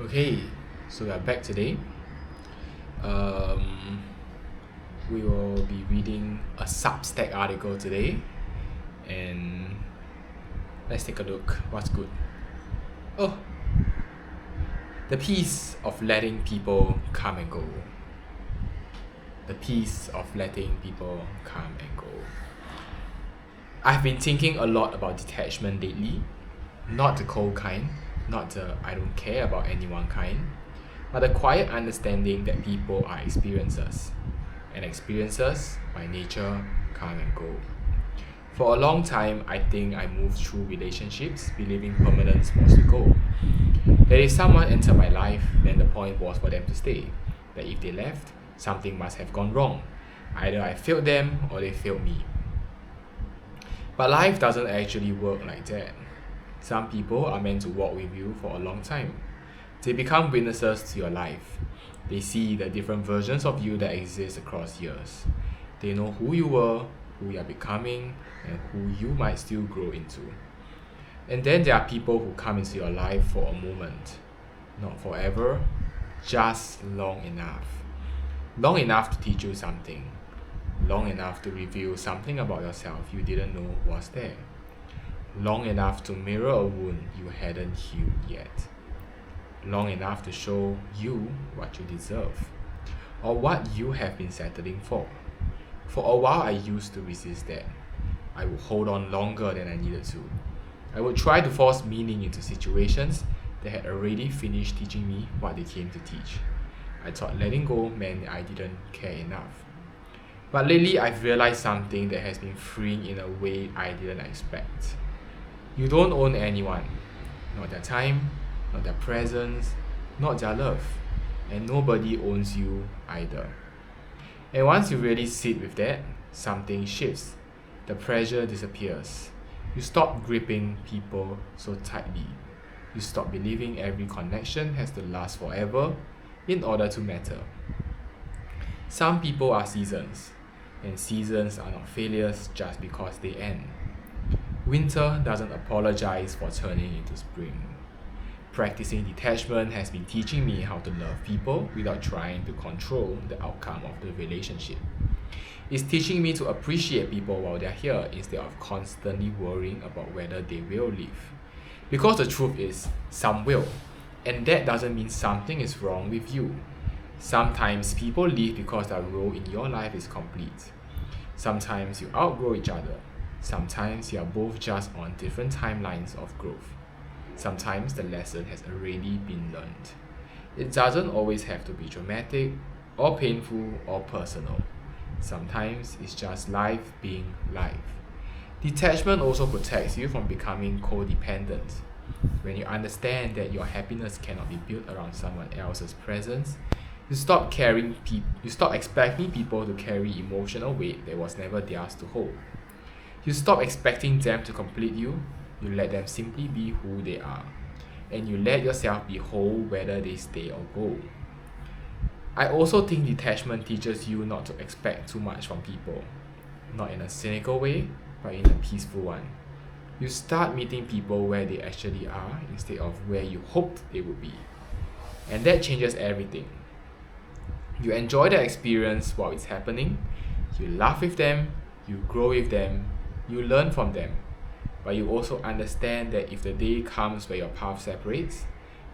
Okay, so we are back today. Um, we will be reading a Substack article today, and let's take a look. What's good? Oh, the peace of letting people come and go. The peace of letting people come and go. I've been thinking a lot about detachment lately, not the cold kind, not the I don't care about anyone kind, but the quiet understanding that people are experiences, and experiences, by nature, come and go. For a long time, I think I moved through relationships believing permanence was the goal. That if someone entered my life, then the point was for them to stay. That if they left, something must have gone wrong. Either I failed them or they failed me. But life doesn't actually work like that. Some people are meant to walk with you for a long time. They become witnesses to your life. They see the different versions of you that exist across years. They know who you were, who you are becoming, and who you might still grow into. And then there are people who come into your life for a moment. Not forever, just long enough. Long enough to teach you something. Long enough to reveal something about yourself you didn't know was there. Long enough to mirror a wound you hadn't healed yet. Long enough to show you what you deserve, or what you have been settling for. For a while, I used to resist that. I would hold on longer than I needed to. I would try to force meaning into situations that had already finished teaching me what they came to teach. I thought letting go meant I didn't care enough. But lately, I've realized something that has been freeing in a way I didn't expect. You don't own anyone, not their time, not their presence, not their love, and nobody owns you either. And once you really sit with that, something shifts. The pressure disappears. You stop gripping people so tightly. You stop believing every connection has to last forever in order to matter. Some people are seasons, and seasons are not failures just because they end. Winter doesn't apologize for turning into spring. Practicing detachment has been teaching me how to love people without trying to control the outcome of the relationship. It's teaching me to appreciate people while they're here instead of constantly worrying about whether they will leave. Because the truth is, some will, and that doesn't mean something is wrong with you. Sometimes people leave because their role in your life is complete. Sometimes you outgrow each other. Sometimes you are both just on different timelines of growth. Sometimes the lesson has already been learned. It doesn't always have to be dramatic, or painful, or personal. Sometimes it's just life being life. Detachment also protects you from becoming codependent. When you understand that your happiness cannot be built around someone else's presence, you stop expecting people to carry emotional weight that was never theirs to hold. You stop expecting them to complete you, you let them simply be who they are. And you let yourself be whole whether they stay or go. I also think detachment teaches you not to expect too much from people. Not in a cynical way, but in a peaceful one. You start meeting people where they actually are instead of where you hoped they would be. And that changes everything. You enjoy the experience while it's happening, you laugh with them, you grow with them, you learn from them. But you also understand that if the day comes where your path separates,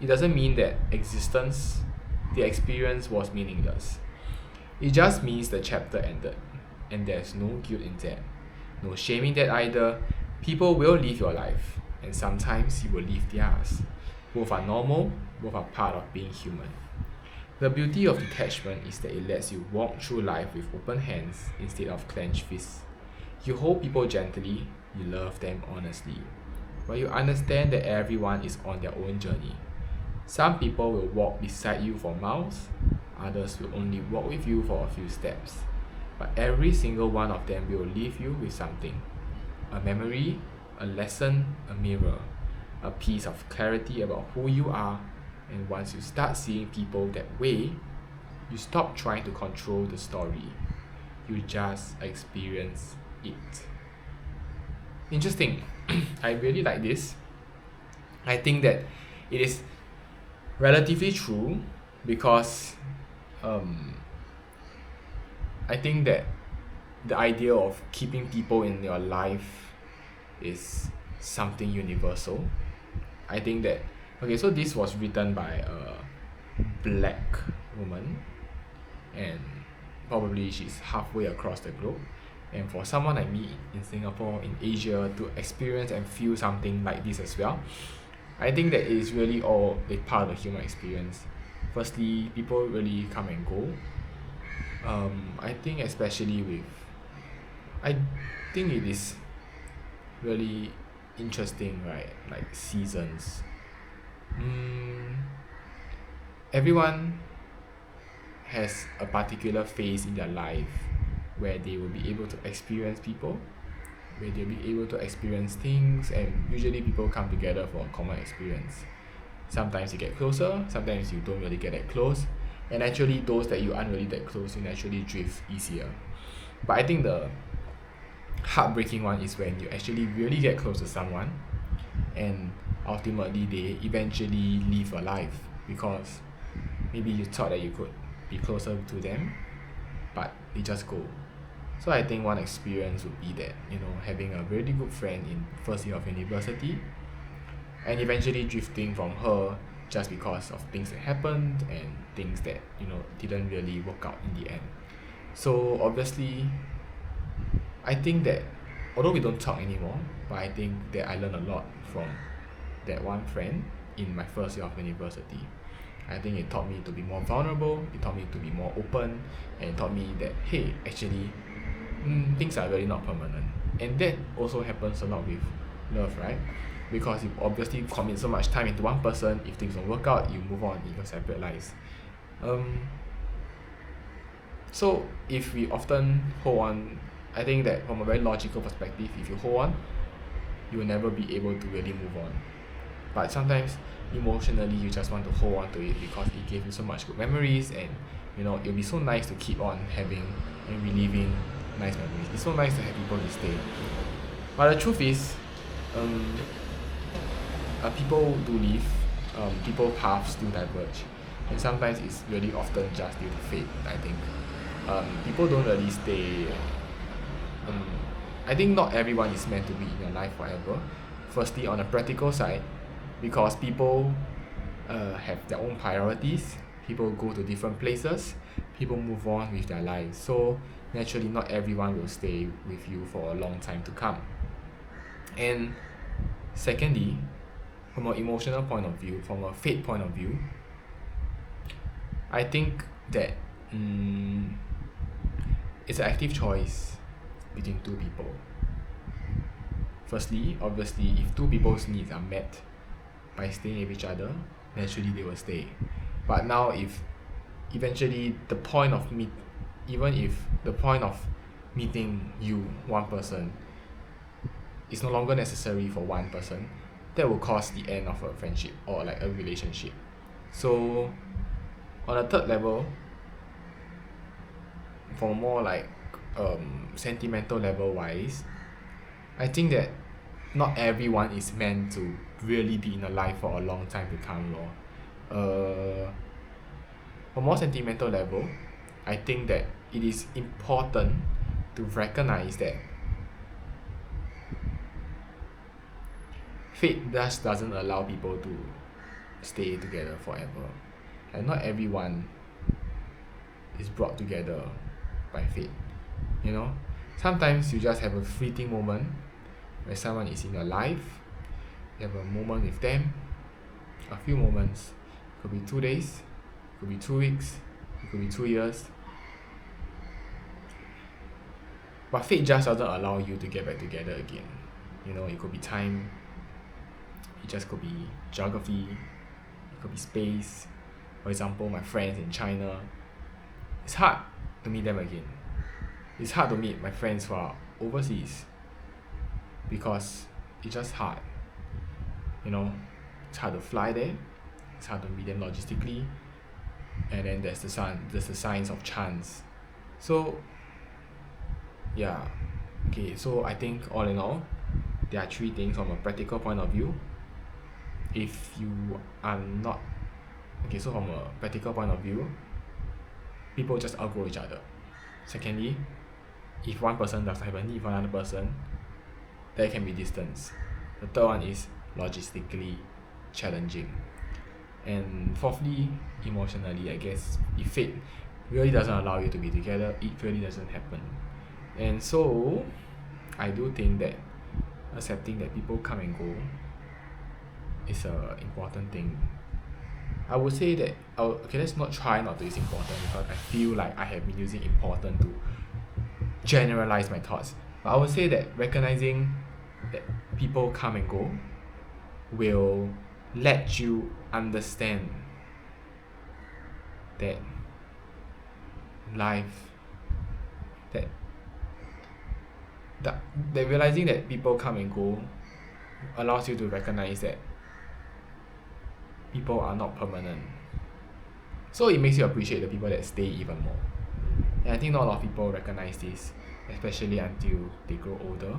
it doesn't mean that the experience was meaningless. It just means the chapter ended, and there's no guilt in that. No shame in that either. People will live your life, and sometimes you will live theirs. Both are normal, both are part of being human. The beauty of detachment is that it lets you walk through life with open hands instead of clenched fists. You hold people gently, you love them honestly, but you understand that everyone is on their own journey. Some people will walk beside you for miles, others will only walk with you for a few steps, but every single one of them will leave you with something: a memory, a lesson, a mirror, a piece of clarity about who you are. And once you start seeing people that way, you stop trying to control the story. You just experience it. Interesting. I really like this. I think that it is relatively true because I think that the idea of keeping people in your life is something universal. I think that okay, so this was written by a black woman, and probably she's halfway across the globe. And for someone like me in Singapore, in Asia, to experience and feel something like this as well, I think that it is really all a part of the human experience. Firstly, people really come and go. I think especially with, I think it is really interesting, right? Like seasons. Mm, everyone has a particular phase in their life where they will be able to experience people, where they'll be able to experience things, and usually people come together for a common experience. Sometimes you get closer, sometimes you don't really get that close, and actually those that you aren't really that close, you naturally drift easier. But I think the heartbreaking one is when you actually really get close to someone and ultimately they eventually leave your life because maybe you thought that you could be closer to them, but they just go. So I think one experience would be that, having a really good friend in first year of university and eventually drifting from her just because of things that happened and things that, didn't really work out in the end. So obviously, I think that although we don't talk anymore, but I think that I learned a lot from that one friend in my first year of university. I think it taught me to be more vulnerable, it taught me to be more open, and it taught me that, hey, actually, things are really not permanent. And that also happens a lot with love, right? Because you obviously commit so much time into one person, if things don't work out, you move on in your separate lives. So if we often hold on, I think that from a very logical perspective, if you hold on, you will never be able to really move on. But sometimes emotionally you just want to hold on to it because it gave you so much good memories, and it'll be so nice to keep on having and reliving nice memories. It's so nice to have people to stay. But the truth is, people do leave, people paths do diverge, and sometimes it's really often just due to fate. I think people don't really stay. I think not everyone is meant to be in your life forever. Firstly, on a practical side, because people have their own priorities, people go to different places, people move on with their lives. So naturally, not everyone will stay with you for a long time to come. And secondly, from an emotional point of view, from a fate point of view, I think that it's an active choice between two people. Firstly, obviously, if two people's needs are met by staying with each other, naturally they will stay. But now if eventually the point of even if the point of meeting you, one person, is no longer necessary for one person, that will cause the end of a friendship or like a relationship. So on a third level, for more like sentimental level wise, I think that not everyone is meant to really be in a life for a long time to come lor. For more sentimental level, I think that it is important to recognize that fate just doesn't allow people to stay together forever, and not everyone is brought together by fate. Sometimes you just have a fleeting moment where someone is in your life, you have a moment with them, a few moments. It could be 2 days, it could be 2 weeks, it could be 2 years. But fate just doesn't allow you to get back together again. It could be time, it just could be geography, it could be space. For example, my friends in China, it's hard to meet them again. It's hard to meet my friends who are overseas because it's just hard. It's hard to fly there, it's hard to meet them logistically, and then there's the signs of chance. So yeah, okay, so I think all in all, there are three things from a practical point of view. If you are not Okay, so from a practical point of view, people just outgrow each other. Secondly, if one person doesn't have a need for another person, there can be distance. The third one is logistically challenging. And fourthly, emotionally, I guess, if fate really doesn't allow you to be together, it really doesn't happen. And so, I do think that accepting that people come and go is a important thing. I would say that okay, let's not try not to use important, because I feel like I have been using important to generalize my thoughts. But I would say that recognizing that people come and go will let you understand that life, that that realizing that people come and go allows you to recognize that people are not permanent. So it makes you appreciate the people that stay even more. And I think not a lot of people recognize this, especially until they grow older.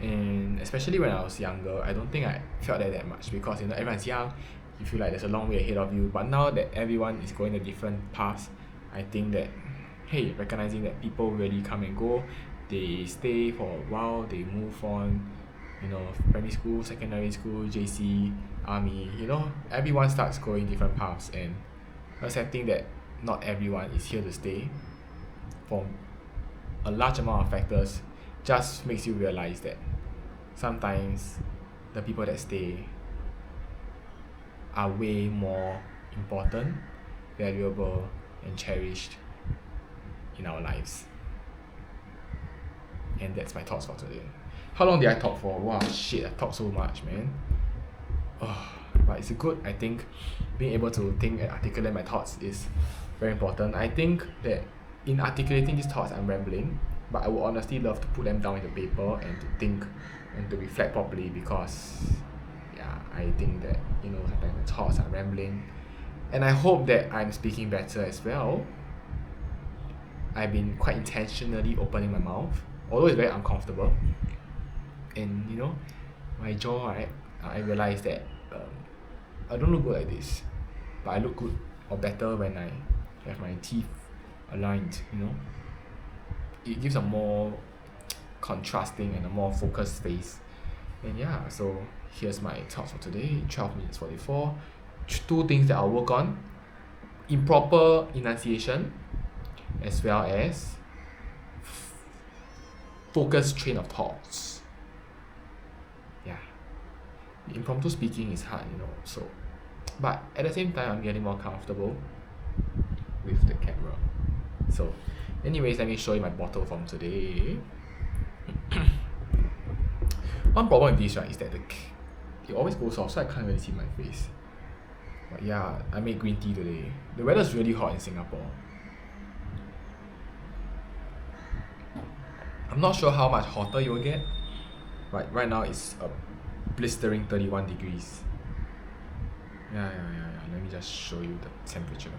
And especially when I was younger, I don't think I felt that much, because everyone's young, you feel like there's a long way ahead of you. But now that everyone is going a different paths, I think that hey, recognizing that people really come and go, they stay for a while, they move on, primary school, secondary school, JC, army, everyone starts going different paths, and accepting that not everyone is here to stay for a large amount of factors just makes you realize that sometimes the people that stay are way more important, valuable, and cherished in our lives. And that's my thoughts for today. How long did I talk for? Wow, shit, I talked so much, man. But it's good. I think being able to think and articulate my thoughts is very important. I think that in articulating these thoughts, I'm rambling, but I would honestly love to put them down in the paper and to think and to reflect properly, because I think that sometimes my thoughts are rambling, and I hope that I'm speaking better as well. I've been quite intentionally opening my mouth, although it's very uncomfortable. And my jaw, right? I realized that I don't look good like this, but I look good or better when I have my teeth aligned. It gives a more contrasting and a more focused face. And so here's my thoughts for today. 12 minutes 44. 2 things that I'll work on: improper enunciation, as well as focused train of thoughts. Impromptu speaking is hard, so, but at the same time, I'm getting more comfortable with the camera. So anyways, let me show you my bottle from today. One problem with this, right, is that it always goes off, so I can't really see my face. But I made green tea today. The weather's really hot in Singapore. I'm not sure how much hotter you will get. Right now it's a blistering 31 degrees. Let me just show you the temperature.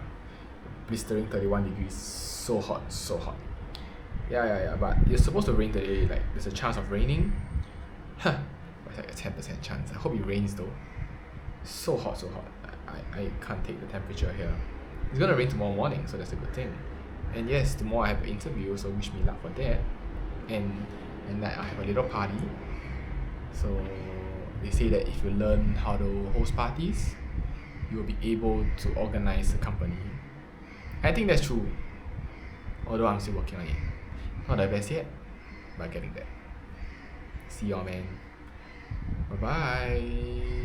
Blistering 31 degrees, so hot. But it's supposed to rain today. Like, there's a chance of raining. But it's like a 10% chance. I hope it rains though. So hot. I can't take the temperature here. It's gonna rain tomorrow morning, so that's a good thing. And yes, tomorrow I have an interview, so wish me luck for that. And I have a little party. So they say that if you learn how to host parties, you will be able to organize a company. I think that's true, although I'm still working on it. Not the best yet, but getting there. See y'all, man. Bye bye.